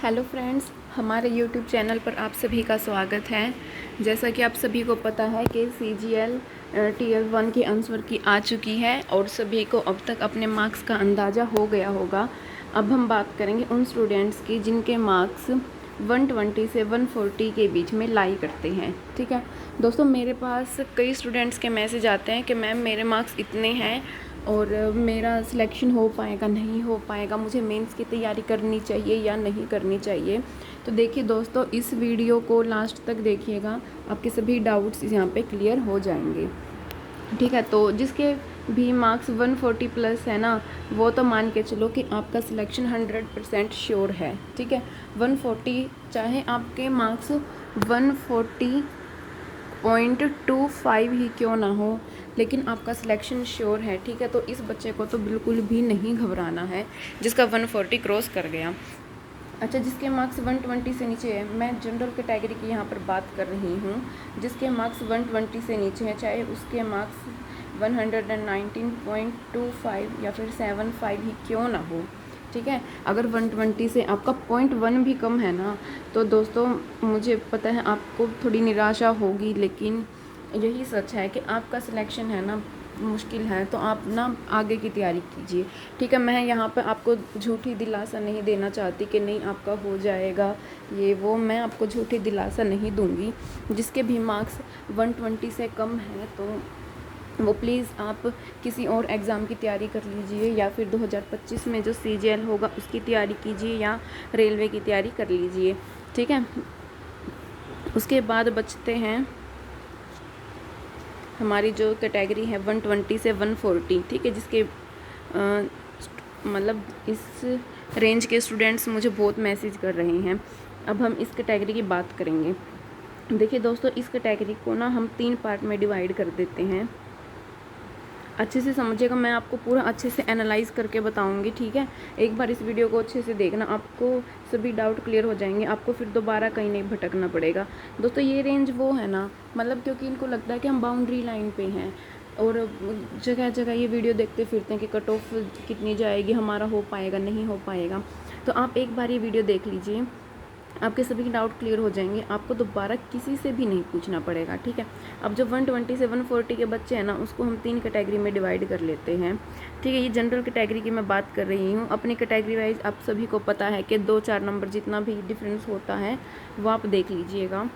Hello friends, हमारे YouTube channel पर आप सभी का स्वागत है। जैसा कि आप सभी को पता है कि CGL टीयर 1 की आंसर की आ चुकी है और सभी को अब तक अपने मार्क्स का अंदाज़ा हो गया होगा। अब हम बात करेंगे उन स्टूडेंट्स की जिनके मार्क्स 120 से 140 के बीच में लाई करते हैं। ठीक है दोस्तों, मेरे पास कई स्टूडेंट्स के मैसेज आते हैं कि मैम मेरे मार्क्स इतने हैं और मेरा सिलेक्शन हो पाएगा नहीं हो पाएगा, मुझे मेंस की तैयारी करनी चाहिए या नहीं करनी चाहिए। तो देखिए दोस्तों, इस वीडियो को लास्ट तक देखिएगा, आपके सभी डाउट्स यहाँ पे क्लियर हो जाएंगे। ठीक है, तो जिसके भी मार्क्स 140 प्लस है ना, वो तो मान के चलो कि आपका सिलेक्शन 100% श्योर है। ठीक है, 140 चाहे आपके मार्क्स 140.25 ही क्यों ना हो, लेकिन आपका सिलेक्शन श्योर है। ठीक है, तो इस बच्चे को तो बिल्कुल भी नहीं घबराना है जिसका 140 क्रॉस कर गया। अच्छा, जिसके मार्क्स 120 से नीचे है, मैं जनरल कैटेगरी की यहाँ पर बात कर रही हूँ। जिसके मार्क्स 120 से नीचे है, चाहे उसके मार्क्स 119.25 या फिर 75 ही क्यों ना हो। ठीक है, अगर 120 से आपका 0.1 भी कम है ना, तो दोस्तों मुझे पता है आपको थोड़ी निराशा होगी, लेकिन यही सच है कि आपका सिलेक्शन है ना मुश्किल है, तो आप ना आगे की तैयारी कीजिए। ठीक है, मैं यहाँ पर आपको झूठी दिलासा नहीं देना चाहती कि नहीं आपका हो जाएगा ये वो, मैं आपको झूठी दिलासा नहीं दूँगी। जिसके भी मार्क्स 120 से कम है तो वो प्लीज़ आप किसी और एग्ज़ाम की तैयारी कर लीजिए, या फिर 2025 में जो CGL होगा उसकी तैयारी कीजिए, या रेलवे की तैयारी कर लीजिए। ठीक है, उसके बाद बचते हैं हमारी जो कैटेगरी है 120 से 140। ठीक है, जिसके मतलब इस रेंज के स्टूडेंट्स मुझे बहुत मैसेज कर रहे हैं। अब हम इस कैटेगरी की बात करेंगे। देखिए दोस्तों, इस कैटेगरी को ना हम 3 पार्ट में डिवाइड कर देते हैं। अच्छे से समझिएगा, मैं आपको पूरा अच्छे से एनालाइज करके बताऊंगी। ठीक है, एक बार इस वीडियो को अच्छे से देखना, आपको सभी डाउट क्लियर हो जाएंगे, आपको फिर दोबारा कहीं नहीं भटकना पड़ेगा। दोस्तों ये रेंज वो है ना, मतलब क्योंकि इनको लगता है कि हम बाउंड्री लाइन पे हैं और जगह जगह ये वीडियो देखते फिरते हैं कि कट ऑफ कितनी जाएगी, हमारा हो पाएगा नहीं हो पाएगा। तो आप एक बार ये वीडियो देख लीजिए, आपके सभी डाउट क्लियर हो जाएंगे, आपको दोबारा किसी से भी नहीं पूछना पड़ेगा। ठीक है, अब जो 120 से 140 के बच्चे हैं ना, उसको हम 3 कैटेगरी में डिवाइड कर लेते हैं। ठीक है, ये जनरल कैटेगरी की मैं बात कर रही हूँ। अपनी कैटेगरी वाइज आप सभी को पता है कि 2-4 नंबर जितना भी डिफरेंस होता है वो आप देख लीजिएगा।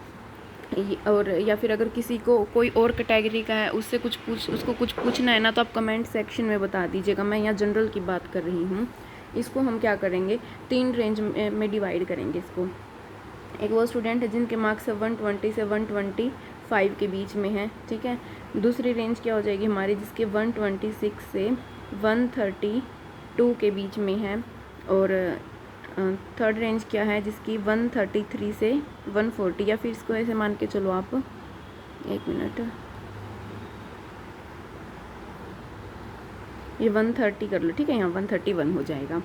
और या फिर अगर किसी को कोई और कैटेगरी का है उससे उसको कुछ पूछना है ना, तो आप कमेंट सेक्शन में बता दीजिएगा। मैं यहाँ जनरल की बात कर रही हूँ। इसको हम क्या करेंगे, 3 रेंज में डिवाइड करेंगे इसको। एक वो स्टूडेंट है जिनके मार्क्स 120 से 125 के बीच में है। ठीक है, दूसरी रेंज क्या हो जाएगी हमारी, जिसके 126 से 132 के बीच में है। और थर्ड रेंज क्या है, जिसकी 133 से 140, या फिर इसको ऐसे मान के चलो आप, एक मिनट, ये 130 कर लो। ठीक है, यहाँ 131 हो जाएगा।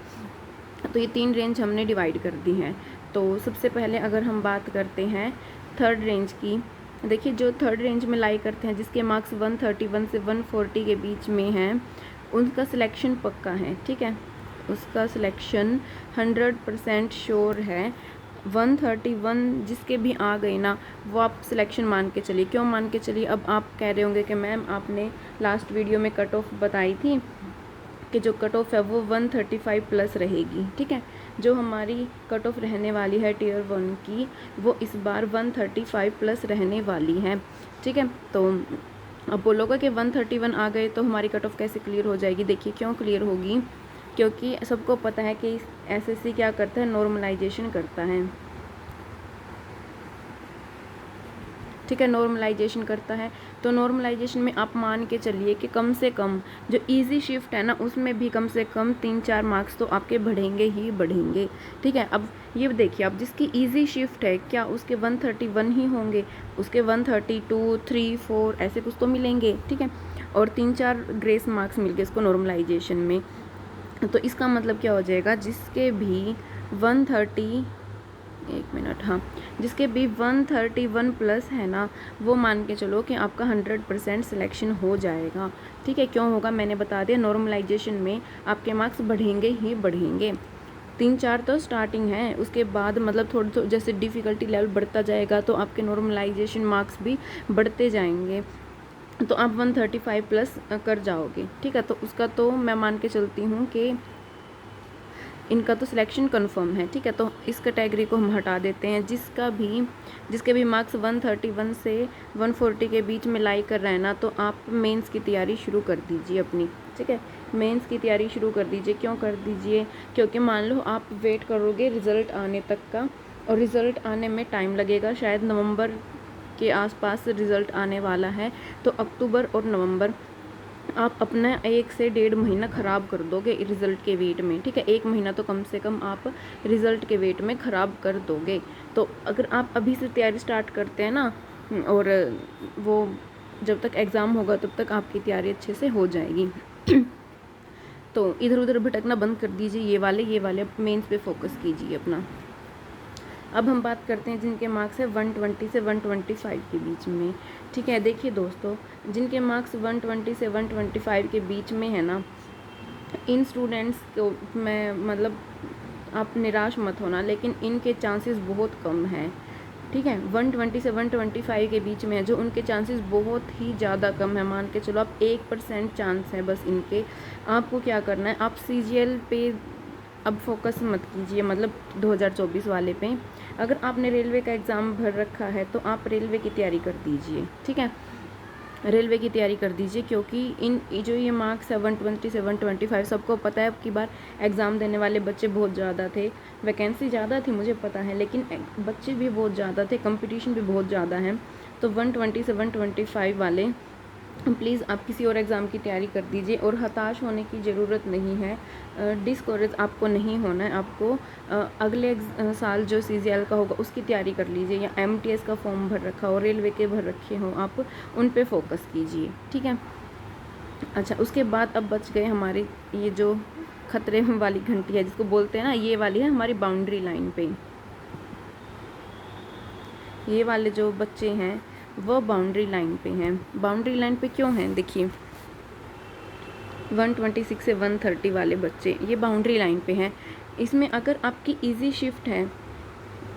तो ये 3 रेंज हमने डिवाइड कर दी हैं। तो सबसे पहले अगर हम बात करते हैं थर्ड रेंज की, देखिए जो थर्ड रेंज में लाई करते हैं, जिसके मार्क्स 131 से 140 के बीच में हैं, उनका सिलेक्शन पक्का है। ठीक है, उसका सिलेक्शन 100% श्योर है। 131 जिसके भी आ गई ना, वो आप सिलेक्शन मान के चलिए। क्यों मान के चलिए, अब आप कह रहे होंगे कि मैम आपने लास्ट वीडियो में कट ऑफ बताई थी कि जो कट ऑफ है वो 135 प्लस रहेगी। ठीक है, जो हमारी कट ऑफ रहने वाली है टीयर 1 की, वो इस बार 135 प्लस रहने वाली है। ठीक है, तो अब बोलोगे कि 131 आ गए तो हमारी कट ऑफ कैसे क्लियर हो जाएगी। देखिए क्यों क्लियर होगी, क्योंकि सबको पता है कि SSC क्या करता है, नॉर्मलाइजेशन करता है। ठीक है, नॉर्मलाइजेशन करता है, तो नॉर्मलाइजेशन में आप मान के चलिए कि कम से कम जो इजी शिफ्ट है ना, उसमें भी कम से कम 3-4 मार्क्स तो आपके बढ़ेंगे ही बढ़ेंगे। ठीक है, अब ये देखिए, अब जिसकी इजी शिफ्ट है, क्या उसके 131 ही होंगे, उसके 132, 3, 4 ऐसे कुछ तो मिलेंगे। ठीक है, और 3-4 ग्रेस मार्क्स मिल गए इसको नॉर्मलाइजेशन में। तो इसका मतलब क्या हो जाएगा, जिसके भी 130, एक मिनट, हाँ, जिसके भी 131 प्लस है ना, वो मान के चलो कि आपका 100% सिलेक्शन हो जाएगा। ठीक है, क्यों होगा मैंने बता दिया, नॉर्मलाइजेशन में आपके मार्क्स बढ़ेंगे ही बढ़ेंगे। 3-4 तो स्टार्टिंग है, उसके बाद मतलब थोड़ा जैसे डिफ़िकल्टी लेवल बढ़ता जाएगा तो आपके नॉर्मलाइजेशन मार्क्स भी बढ़ते जाएंगे, तो आप 135 प्लस कर जाओगे। ठीक है, तो उसका तो मैं मान के चलती हूँ कि इनका तो सिलेक्शन कंफर्म है। ठीक है, तो इस कैटेगरी को हम हटा देते हैं। जिसके भी मार्क्स 131 से 140 के बीच में लाई कर रहे हैं ना, तो आप मेंस की तैयारी शुरू कर दीजिए अपनी। ठीक है, मेंस की तैयारी शुरू कर दीजिए। क्यों कर दीजिए? क्योंकि मान लो आप वेट करोगे रिज़ल्ट आने तक का, और रिज़ल्ट आने में टाइम लगेगा, शायद नवंबर के आसपास रिज़ल्ट आने वाला है, तो अक्टूबर और नवंबर आप अपना 1 से 1.5 महीना ख़राब कर दोगे रिज़ल्ट के वेट में। ठीक है, 1 महीना तो कम से कम आप रिज़ल्ट के वेट में ख़राब कर दोगे। तो अगर आप अभी से तैयारी स्टार्ट करते हैं ना, और वो जब तक एग्ज़ाम होगा तब तक आपकी तैयारी अच्छे से हो जाएगी। तो इधर उधर भटकना बंद कर दीजिए, ये वाले मेंस पे फोकस कीजिए अपना। अब हम बात करते हैं जिनके मार्क्स है 120 से 125 के बीच में। ठीक है, देखिए दोस्तों, जिनके मार्क्स 120 से 125 के बीच में है ना, इन स्टूडेंट्स को मैं मतलब आप निराश मत होना, लेकिन इनके चांसेस बहुत कम हैं। ठीक है, 120 से 125 के बीच में है जो उनके चांसेस बहुत ही ज़्यादा कम है। मान के चलो आप 1% चांस है बस इनके। आपको क्या करना है, आप CGL पे अब फोकस मत कीजिए, मतलब 2024 वाले पे। अगर आपने रेलवे का एग्ज़ाम भर रखा है तो आप रेलवे की तैयारी कर दीजिए। ठीक है, रेलवे की तैयारी कर दीजिए, क्योंकि जो ये मार्क्स है 120 से 125, सबको पता है अब की बार एग्ज़ाम देने वाले बच्चे बहुत ज़्यादा थे, वैकेंसी ज़्यादा थी मुझे पता है, लेकिन बच्चे भी बहुत ज़्यादा थे, कंपटीशन भी बहुत ज़्यादा है। तो 120 से 125 वाले प्लीज़ आप किसी और एग्ज़ाम की तैयारी कर दीजिए, और हताश होने की ज़रूरत नहीं है, डिस्करेज आपको नहीं होना है। आपको अगले साल जो CGL का होगा उसकी तैयारी कर लीजिए, या MTS का फॉर्म भर रखा हो, रेलवे के भर रखे हो, आप उन पे फोकस कीजिए। ठीक है, अच्छा, उसके बाद अब बच गए हमारे ये जो खतरे वाली घंटी है जिसको बोलते हैं ना, ये वाली है हमारी बाउंड्री लाइन पे। ये वाले जो बच्चे हैं वो बाउंड्री लाइन पे हैं। बाउंड्री लाइन पे क्यों हैं? देखिए, 126 से 130 वाले बच्चे ये बाउंड्री लाइन पे हैं। इसमें अगर आपकी इजी शिफ्ट है,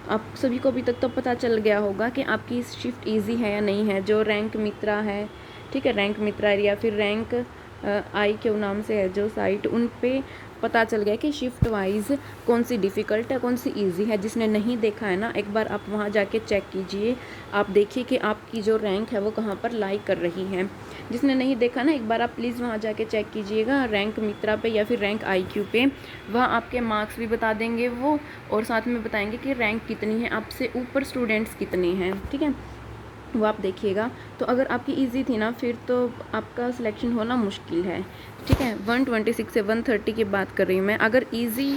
आप सभी को अभी तक तो पता चल गया होगा कि आपकी शिफ्ट इजी है या नहीं है। जो रैंक मित्रा है, ठीक है, रैंक मित्रा या फिर रैंक IQ नाम से है जो साइट, उन पे पता चल गया कि शिफ्ट वाइज कौन सी डिफ़िकल्ट है, कौन सी इजी है। जिसने नहीं देखा है ना, एक बार आप वहाँ जाके चेक कीजिए, आप देखिए कि आपकी जो रैंक है वो कहाँ पर लाई कर रही है। जिसने नहीं देखा ना, एक बार आप प्लीज़ वहाँ जाके चेक कीजिएगा रैंक मित्रा पे या फिर रैंक IQ पे। वहाँ आपके मार्क्स भी बता देंगे वो, और साथ में बताएंगे कि रैंक कितनी है, आपसे ऊपर स्टूडेंट्स कितने हैं। ठीक है, वो आप देखिएगा। तो अगर आपकी इजी थी ना, फिर तो आपका सिलेक्शन होना मुश्किल है। ठीक है, 126 से 130 की बात कर रही हूँ मैं। अगर इजी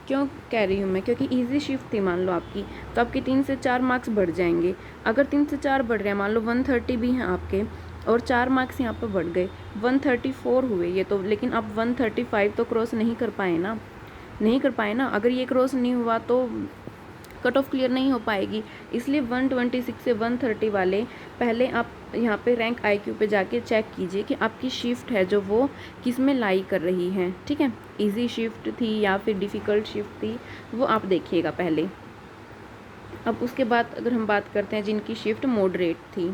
क्यों कह रही हूँ मैं, क्योंकि इजी शिफ्ट थी मान लो आपकी, तो आपके 3 से 4 मार्क्स बढ़ जाएंगे। अगर 3 से 4 बढ़ रहे हैं, मान लो 130 भी हैं आपके, और 4 मार्क्स यहाँ पर बढ़ गए, 134 हुए ये तो, लेकिन आप 135 तो क्रॉस नहीं कर पाए ना। अगर ये क्रॉस नहीं हुआ तो कट ऑफ क्लियर नहीं हो पाएगी। इसलिए 126 से 130 वाले पहले आप यहाँ पे रैंक IQ पे जाके चेक कीजिए कि आपकी शिफ्ट है जो वो किस में लाई कर रही है। ठीक है, इजी शिफ्ट थी या फिर डिफ़िकल्ट शिफ्ट थी, वो आप देखिएगा पहले। अब उसके बाद अगर हम बात करते हैं जिनकी शिफ्ट मॉडरेट थी,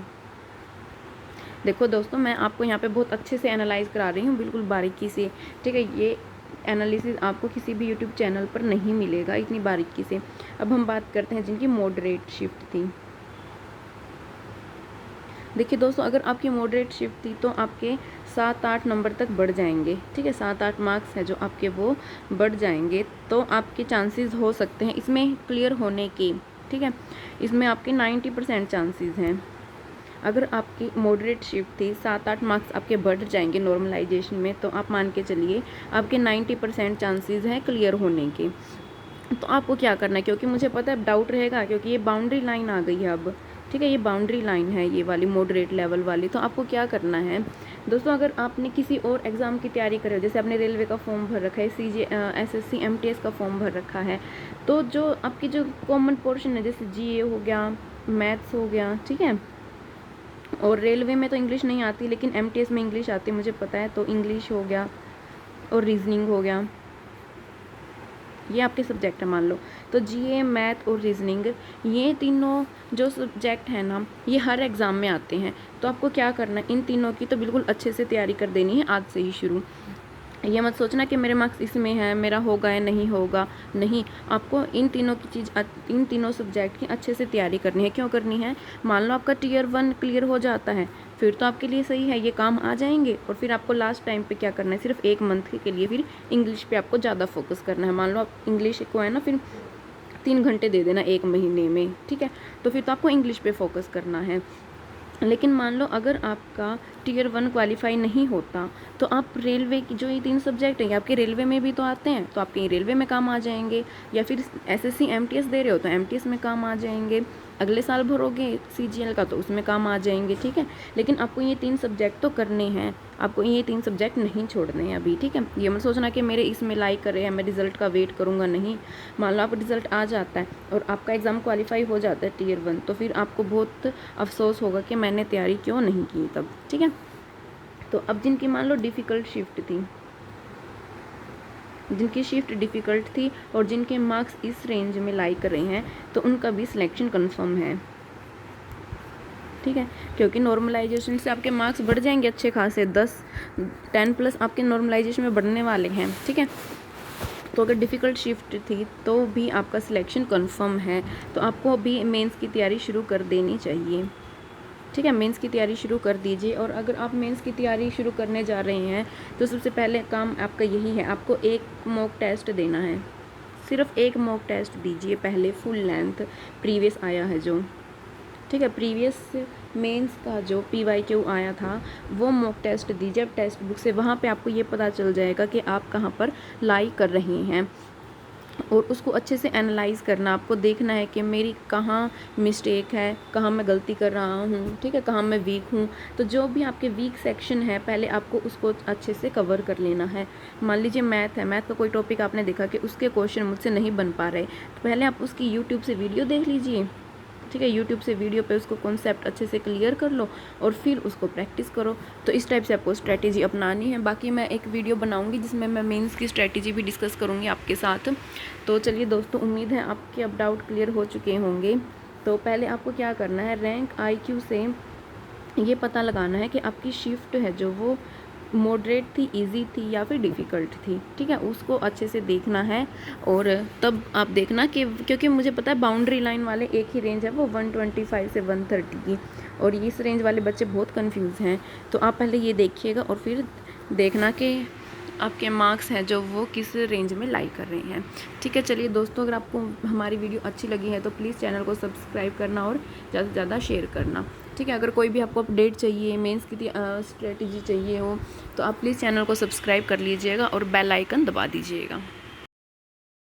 देखो दोस्तों, मैं आपको यहाँ पे बहुत अच्छे से एनालाइज करा रही हूँ, बिल्कुल बारीकी से। ठीक है, ये एनालिसिस आपको किसी भी यूट्यूब चैनल पर नहीं मिलेगा इतनी बारीकी से। अब हम बात करते हैं जिनकी मॉडरेट शिफ्ट थी। देखिए दोस्तों, अगर आपकी मॉडरेट शिफ्ट थी तो आपके 7-8 नंबर तक बढ़ जाएंगे। ठीक है, 7-8 मार्क्स है जो आपके वो बढ़ जाएंगे, तो आपके चांसेस हो सकते हैं इसमें क्लियर होने के। ठीक है, इसमें आपके 90% चांसेस हैं। अगर आपकी मॉडरेट शिफ्ट थी, 7-8 मार्क्स आपके बढ़ जाएंगे नॉर्मलाइजेशन में, तो आप मान के चलिए आपके 90% चांसेस हैं क्लियर होने के। तो आपको क्या करना है, क्योंकि मुझे पता है डाउट रहेगा, क्योंकि ये बाउंड्री लाइन आ गई है अब। ठीक है, ये बाउंड्री लाइन है ये वाली मॉडरेट लेवल वाली। तो आपको क्या करना है दोस्तों, अगर आपने किसी और एग्ज़ाम की तैयारी करी हो, जैसे आपने रेलवे का फॉर्म भर रखा है, SSC MTS का फॉर्म भर रखा है, तो जो आपकी जो कॉमन पोर्शन है, जैसे GA हो गया, मैथ्स हो गया, ठीक है, और रेलवे में तो इंग्लिश नहीं आती, लेकिन MTS में इंग्लिश आती है मुझे पता है, तो इंग्लिश हो गया और रीजनिंग हो गया। ये आपके सब्जेक्ट है मान लो। तो जीए, मैथ और रीजनिंग, ये तीनों जो सब्जेक्ट हैं ना, ये हर एग्ज़ाम में आते हैं। तो आपको क्या करना है, इन तीनों की तो बिल्कुल अच्छे से तैयारी कर देनी है आज से ही शुरू। ये मत सोचना कि मेरे मार्क्स इसमें हैं, मेरा होगा या नहीं होगा, नहीं, आपको इन तीनों सब्जेक्ट की अच्छे से तैयारी करनी है। क्यों करनी है, मान लो आपका टियर 1 क्लियर हो जाता है, फिर तो आपके लिए सही है, ये काम आ जाएंगे। और फिर आपको लास्ट टाइम पे क्या करना है, सिर्फ 1 मंथ के लिए फिर इंग्लिश पे आपको ज़्यादा फोकस करना है। मान लो आप इंग्लिश को है ना, फिर 3 घंटे दे देना 1 महीने में, ठीक है। तो फिर तो आपको इंग्लिश पे फोकस करना है। लेकिन मान लो अगर आपका टियर 1 क्वालिफाई नहीं होता, तो आप रेलवे की जो ये 3 सब्जेक्ट हैं, आपके रेलवे में भी तो आते हैं, तो आपके रेलवे में काम आ जाएंगे। या फिर एसएससी एमटीएस दे रहे हो तो एमटीएस में काम आ जाएंगे। अगले साल भरोगे सीजीएल का तो उसमें काम आ जाएंगे, ठीक है। लेकिन आपको ये 3 सब्जेक्ट तो करने हैं, आपको ये 3 सब्जेक्ट नहीं छोड़ने हैं अभी, ठीक है। ये मत सोचना कि मेरे इसमें लाइक कर रहे हैं, मैं रिजल्ट का वेट करूँगा, नहीं। मान लो आप रिजल्ट आ जाता है और आपका एग्ज़ाम क्वालिफाई हो जाता है टियर 1, तो फिर आपको बहुत अफसोस होगा कि मैंने तैयारी क्यों नहीं की तब, ठीक है। तो अब जिनकी मान लो डिफ़िकल्ट शिफ्ट थी, जिनकी शिफ्ट डिफ़िकल्ट थी और जिनके मार्क्स इस रेंज में लाई कर रहे हैं, तो उनका भी सिलेक्शन कंफर्म है, ठीक है। क्योंकि नॉर्मलाइजेशन से आपके मार्क्स बढ़ जाएंगे अच्छे खासे, 10+ आपके नॉर्मलाइजेशन में बढ़ने वाले हैं, ठीक है। तो अगर डिफ़िकल्ट शिफ्ट थी तो भी आपका सिलेक्शन कंफर्म है, तो आपको अभी मेंस की तैयारी शुरू कर देनी चाहिए, ठीक है। मेंस की तैयारी शुरू कर दीजिए। और अगर आप मेंस की तैयारी शुरू करने जा रहे हैं तो सबसे पहले काम आपका यही है, आपको एक मॉक टेस्ट देना है, सिर्फ एक मॉक टेस्ट दीजिए पहले, फुल लेंथ प्रीवियस आया है जो, ठीक है। प्रीवियस मेंस का जो PYQ आया था वो मॉक टेस्ट दीजिए अब टेक्स्ट बुक से। वहाँ पे आपको ये पता चल जाएगा कि आप कहाँ पर लाई कर रहे हैं, और उसको अच्छे से एनालाइज़ करना। आपको देखना है कि मेरी कहाँ मिस्टेक है, कहाँ मैं गलती कर रहा हूँ, ठीक है, कहाँ मैं वीक हूँ। तो जो भी आपके वीक सेक्शन है पहले आपको उसको अच्छे से कवर कर लेना है। मान लीजिए मैथ है, मैथ का कोई टॉपिक आपने देखा कि उसके क्वेश्चन मुझसे नहीं बन पा रहे, तो पहले आप उसकी यूट्यूब से वीडियो देख लीजिए, ठीक है। यूट्यूब से वीडियो पे उसको कॉन्सेप्ट अच्छे से क्लियर कर लो और फिर उसको प्रैक्टिस करो। तो इस टाइप से आपको स्ट्रैटेजी अपनानी है। बाकी मैं एक वीडियो बनाऊंगी जिसमें मैं मेंस की स्ट्रैटेजी भी डिस्कस करूंगी आपके साथ। तो चलिए दोस्तों, उम्मीद है आपके अब डाउट क्लियर हो चुके होंगे। तो पहले आपको क्या करना है, रैंक IQ से ये पता लगाना है कि आपकी शिफ्ट है जो वो मॉडरेट थी, इजी थी या फिर डिफ़िकल्ट थी, ठीक है। उसको अच्छे से देखना है। और तब आप देखना कि, क्योंकि मुझे पता है बाउंड्री लाइन वाले एक ही रेंज है वो 125 से 130 की, और इस रेंज वाले बच्चे बहुत कंफ्यूज हैं। तो आप पहले ये देखिएगा और फिर देखना कि आपके मार्क्स हैं जो वो किस रेंज में लाई कर रहे हैं, ठीक है। चलिए दोस्तों, अगर आपको हमारी वीडियो अच्छी लगी है तो प्लीज़ चैनल को सब्सक्राइब करना और ज़्यादा से ज़्यादा शेयर करना, ठीक है। अगर कोई भी आपको अपडेट चाहिए, मेंस की स्ट्रेटजी चाहिए हो, तो आप प्लीज़ चैनल को सब्सक्राइब कर लीजिएगा और बेल आइकन दबा दीजिएगा।